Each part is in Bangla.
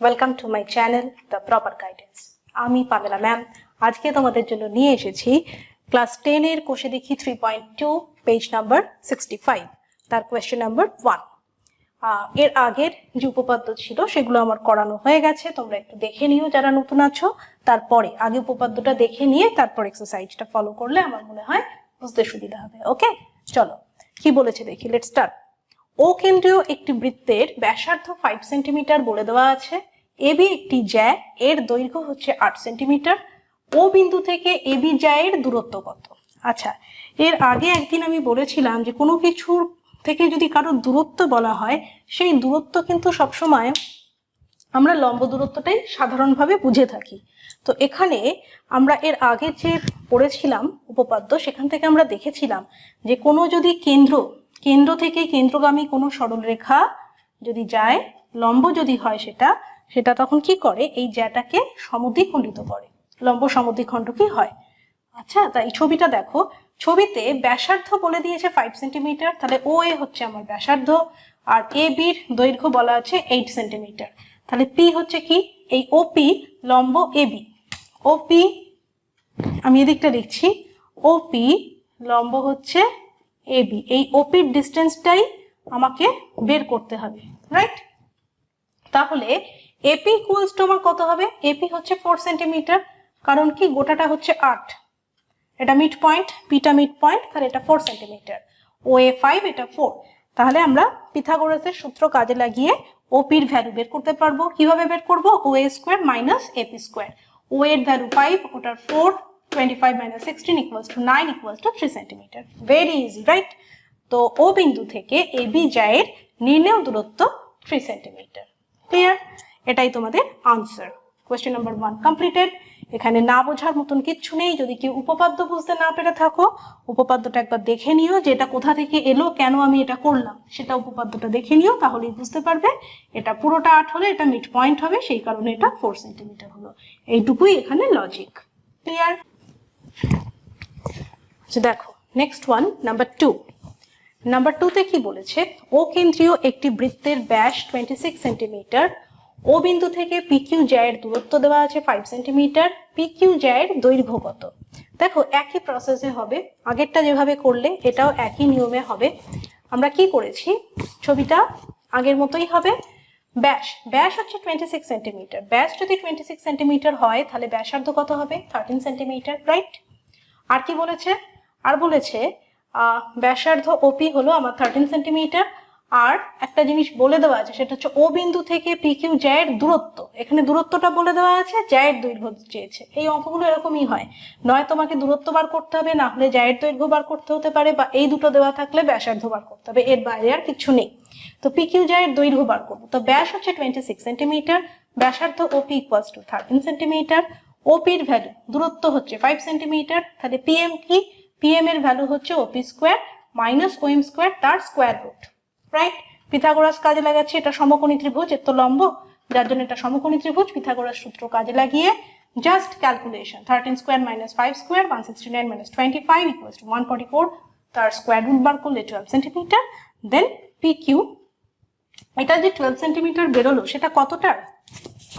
Welcome to my channel the proper guidance. আমি পামেলা ম্যাম আজকে তোমাদের জন্য নিয়ে এসেছি ক্লাস 10 এর কোষে দেখি 3.2 পেজ নাম্বার 65 তার কোয়েশ্চেন নাম্বার 1। এর আগের যে উপপাদ্য ছিল সেগুলো আমার করানো হয়ে গেছে, তোমরা একটু দেখে নিও যারা নতুন আছো। তারপরে আগে উপপাদ্যটা দেখে নিয়ে তারপর এক্সারসাইজটা ফলো করলে আমার মনে হয় বুঝতে সুবিধা হবে। ওকে, চলো কি বলেছে দেখি, লেটস স্টার্ট। ও কেন্দ্রীয় একটি বৃত্তের ব্যাসার্ধ 5 সেন্টিমিটার বলে দেওয়া আছে। এবি একটি জ্যা, এর দৈর্ঘ্য হচ্ছে 8 সেন্টিমিটার। ও বিন্দু থেকে এবি জ্যায়ের দূরত্ব কত? আচ্ছা, এর আগে একদিন আমি বলেছিলাম যে কোনো কিছুর থেকে যদি কারোর দূরত্ব বলা হয়, সেই দূরত্ব কিন্তু সবসময় আমরা লম্ব দূরত্বটাই সাধারণভাবে বুঝে থাকি। তো এখানে আমরা এর আগে যে পড়েছিলাম উপপাদ্য, সেখান থেকে আমরা দেখেছিলাম যে কোনো যদি কেন্দ্র থেকে কেন্দ্রগামী কোনো সরলরেখা যদি যায়, লম্ব যদি হয় সেটা তখন কি করে, এই জ্যাটাকে সমদ্বিখণ্ডিত করে। লম্ব সমদ্বিখণ্ড কি হয়? আচ্ছা, তাই ছবিটা দেখো, ছবিতে ব্যাসার্ধ বলে দিয়েছে 5 সেন্টিমিটার, তাহলে ও এ হচ্ছে আমার ব্যাসার্ধ, আর এ বির দৈর্ঘ্য বলা আছে 8 সেন্টিমিটার। তাহলে পি হচ্ছে কি, এই ওপি লম্ব এবি। ওপি আমি এদিকটা লিখছি, ওপি লম্ব হচ্ছে এবি। এই ওপির ডিস্টেন্সটাই আমাকে বের করতে হবে, রাইট? তাহলে এপি ইকুয়ালস টু আমার কত হবে? এপি হচ্ছে 4 সেন্টিমিটার, কারণ কি গোটাটা হচ্ছে 8, এটা মিড পয়েন্ট, পিটা মিড পয়েন্ট, তাহলে এটা 4 সেন্টিমিটার। ও এ 5, এটা 4। তাহলে আমরা পিথাগোরাসের সূত্র কাজে লাগিয়ে ওপির ভ্যালু বের করতে পারবো। কিভাবে বের করব? ও এ স্কোয়ার মাইনাস এপি স্কোয়ার। ও এর ভ্যালু 5, ওটার 4, 25 minus 16 equals to 9 equals to 3 centimetre. Very easy, right? তো ও বিন্দু থেকে এবি জ্যায়ের নির্ণেয় দূরত্ব 3 সেন্টিমিটার। ক্লিয়ার? এটাই তোমাদের আনসার। Question number 1 completed. এখানে না বোঝার মতন কিচ্ছু নেই। যদি কেউ উপপাদ্য বুঝতে না পেরে থাকো, উপপাদ্যটা একবার দেখে নিও যে এটা কোথা থেকে এলো, কেন আমি এটা করলাম, সেটা উপপাদ্যটা দেখে নিও, তাহলেই বুঝতে পারবে। এটা পুরোটা 8 হলে এটা মিড পয়েন্ট হবে, সেই কারণে এটা 4 সেন্টিমিটার হলো। এইটুকুই এখানে লজিক। ক্লিয়ার? দেখো নেক্সট ওয়ান, নাম্বার 2। নাম্বার 2তে কি বলেছে? ও কেন্দ্রীয় একটি বৃত্তের ব্যাস 26 সেন্টিমিটার। ও বিন্দু থেকে পিকিউ জ্যায়ের দূরত্ব দেওয়া আছে 5 সেন্টিমিটার। পিকিউ জ্যায়ের দৈর্ঘ্য কত? দেখো একই প্রসেসে হবে, আগেরটা যেভাবে করলে এটাও একই নিয়মে হবে। আমরা কি করেছি, ছবিটা আগের মতোই হবে। ব্যাস হচ্ছে 26 সেন্টিমিটার। ব্যাস যদি 26 সেন্টিমিটার হয়, তাহলে ব্যাসার্ধ কত হবে? 13 সেন্টিমিটার, রাইট? আর কি বলেছে? আর বলেছে ব্যাসার্ধ ওপি হলো আমার 13 সেন্টিমিটার। আর একটা জিনিস বলে দেওয়া আছে, সেটা হচ্ছে ও বিন্দু থেকে পিকিউ জ্যায়ের দূরত্ব। এখানে দূরত্বটা বলে দেওয়া আছে, জ্যায়ের দৈর্ঘ্য চেয়েছে। এই অঙ্কগুলো এরকমই হয়, নয় তোমাকে দূরত্ব বার করতে হবে, না হলে জ্যায়ের দৈর্ঘ্য বার করতে হতে পারে, বা এই দুটো দেওয়া থাকলে ব্যাসার্ধ বার করতে হবে, এর বাইরে আর কিছু নেই। তো পিকিউ জ্যায়ের দৈর্ঘ্য বার করবো। তো ব্যাস হচ্ছে 26 সেন্টিমিটার, ব্যাসার্ধ ওপি ইকুয়ালস টু 13 সেন্টিমিটার। ওপির ভ্যালু, দূরত্ব হচ্ছে 5 সেন্টিমিটার, তাহলে পিএম কি? পিএম এর ভ্যালু হচ্ছে ওপি স্কোয়ার মাইনাস ওএম স্কোয়ার, তার স্কোয়ার রুট, রাইট? পিথাগোরাস কাজে লাগাচ্ছি, এটা সমকোণী ত্রিভুজ, এর তো লম্ব, যার জন্য এটা সমকোণী ত্রিভুজ। পিথাগোরাস সূত্র কাজে লাগিয়ে just calculation, 13 square minus 5 square, 169 minus 25 equals to 144, তার স্কোয়ার রুট বার করলে 12 সেন্টিমিটার। দেন পিকিউ, এটা যে 12 সেন্টিমিটার বেরোলো সেটা কতটার?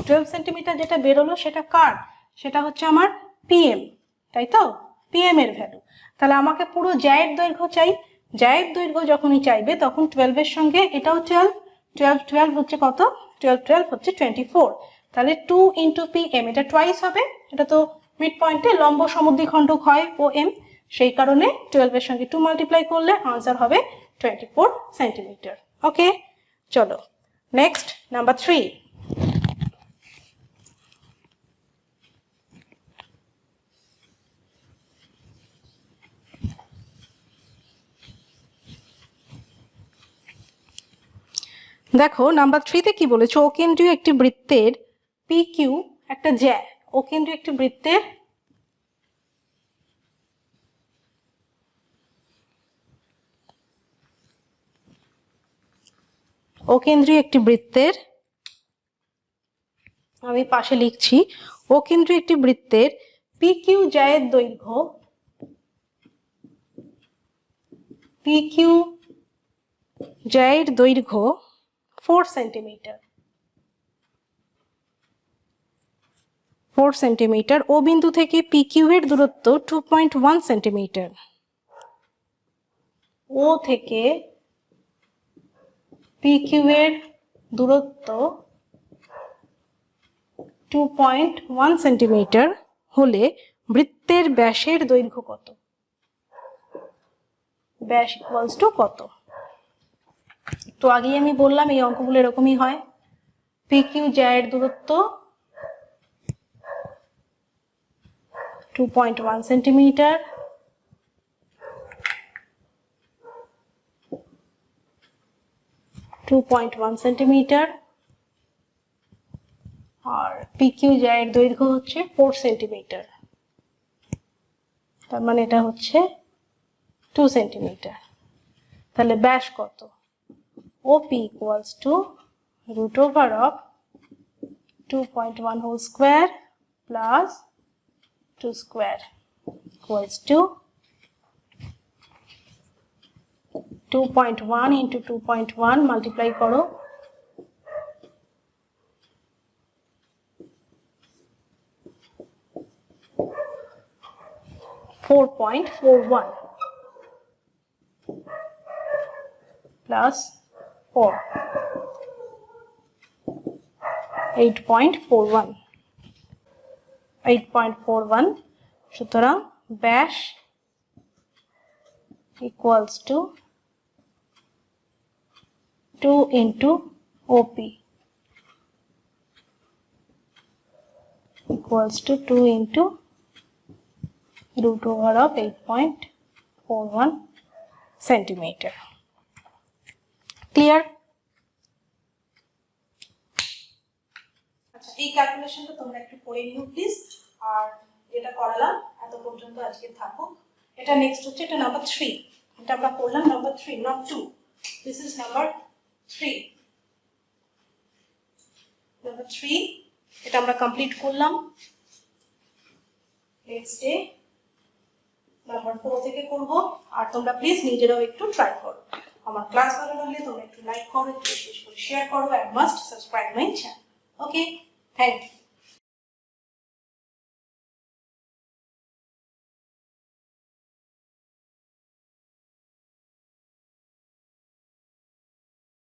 12 সেন্টিমিটার যেটা বেরোলো সেটা কার? সেটা হচ্ছে আমার পিএম, তাই তো? পিএম এর ভ্যালু। তাহলে আমাকে পুরো জ্যায়ের দৈর্ঘ্য চাই। জ্যায়ের দৈর্ঘ্য যখনই চাইবে, তখন 12 এর সঙ্গে এটাও 12 হচ্ছে কত? 12 হচ্ছে 24। তাহলে 2 ইন্টু পিএম, এটা টুয়াইস হবে। এটা তো মিড পয়েন্টে লম্ব সমদ্বিখণ্ডক হয় ও এম, সেই কারণে 12 এর সঙ্গে 2 মাল্টিপ্লাই করলে আনসার হবে 24 সেন্টিমিটার। ওকে, চলো নেক্সট, নাম্বার 3। দেখো নাম্বার 3তে কি বলেছে? ও কেন্দ্রীয় একটি বৃত্তের পি কিউ একটা জ্যা, ও কেন্দ্রীয় একটি বৃত্তের আমি পাশে লিখছি, ও কেন্দ্রীয় একটি বৃত্তের পি কিউ জ্যায়ের দৈর্ঘ্য, পিকিউ জ্যায়ের দৈর্ঘ্য 4 সেন্টিমিটার। 4 সেন্টিমিটার। ও বিন্দু থেকে PQ এর দূরত্ব 2.1 সেন্টিমিটার। ও থেকে PQ এর দূরত্ব 2.1 সেন্টিমিটার হলে বৃত্তের ব্যাসের দৈর্ঘ্য কত? ব্যাস ইকুয়ালস টু কত? তো আগেই আমি বললাম এই অঙ্কগুলো এরকমই হয়। PQ জ্যায়ের দূরত্ব 2.1 সেন্টিমিটার, আর PQ জ্যায়ের দৈর্ঘ্য হচ্ছে 4 সেন্টিমিটার, তার মানে এটা হচ্ছে 2 সেন্টিমিটার। তাহলে ব্যাস কত? OP equals to root over of 2.1 whole square plus 2 square equals to 2.1 into 2.1 multiply করো, 4.41 plus 4, 8.41 সুতরাং ব্যাস equals to 2 into OP equals to 2 into root over of 8.41 centimeter. Clear? আচ্ছা, এই ক্যালকুলেশনটা তোমরা একটু করে নিও প্লিজ। আর যেটা করালাম এত পর্যন্ত আজকে থাকুক। এটা নেক্সট হচ্ছে, এটা নাম্বার 3। এটা আমরা করলাম number 3, not 2। This is number 3। Number 3 এটা আমরা কমপ্লিট করলাম। নেক্সট ডে নাম্বার 4 থেকে করব। আর তোমরা প্লিজ নিজেরাও একটু ট্রাই করো। আমার ক্লাস ভালো লাগলে তোমরা একটু লাইক করো, একটু শেয়ার করো, and must subscribe my channel. Okay, thank you.